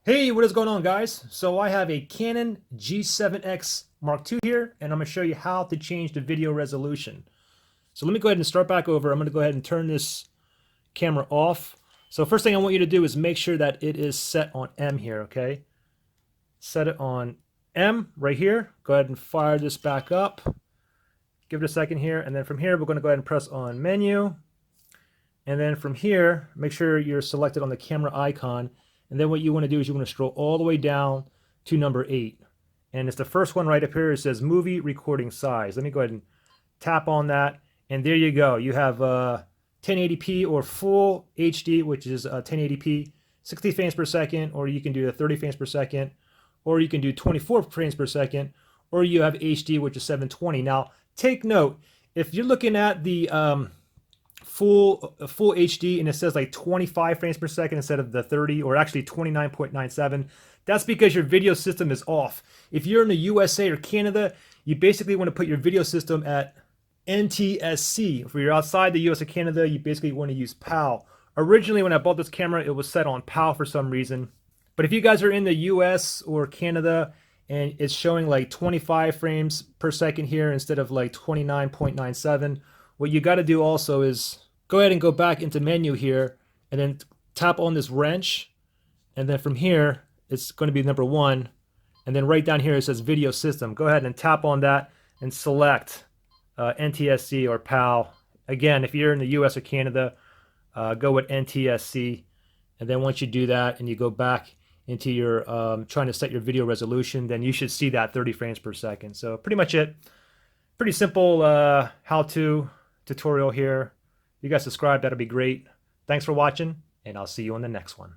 Hey, what is going on, guys? So I have a Canon G7X Mark II here, and I'm going to show you how to change the video resolution. So let me go ahead and start back over. I'm going to go ahead and turn this camera off. So first thing I want you to do is make sure that it is set on M here, okay? Set it on M right here. Go ahead and fire this back up. Give it a second here, and then from here we're going to go ahead and press on menu. And then from here, make sure you're selected on the camera icon. And then what you want to do is you want to scroll all the way down to number 8. And it's the first one right up here. It says movie recording size. Let me go ahead and tap on that. And there you go. You have 1080p or full HD, which is 1080p, 60 frames per second, or you can do 30 frames per second, or you can do 24 frames per second, or you have HD, which is 720. Now, take note, if you're looking at the full HD and it says like 25 frames per second instead of the 30, or actually 29.97, that's because your video system is off. If you're in the USA or Canada, you basically want to put your video system at NTSC. If you're outside the US or Canada, you basically want to use PAL. Originally, when I bought this camera, it was set on PAL for some reason. But if you guys are in the US or Canada and it's showing like 25 frames per second here instead of like 29.97, what you got to do also is go ahead and go back into menu here and then tap on this wrench. And then from here, it's going to be number 1. And then right down here, it says video system. Go ahead and tap on that and select NTSC or PAL. Again, if you're in the US or Canada, go with NTSC. And then once you do that and you go back into your trying to set your video resolution, then you should see that 30 frames per second. So pretty much it. Pretty simple how-to tutorial here. If you guys subscribe, that'll be great. Thanks for watching, and I'll see you on the next one.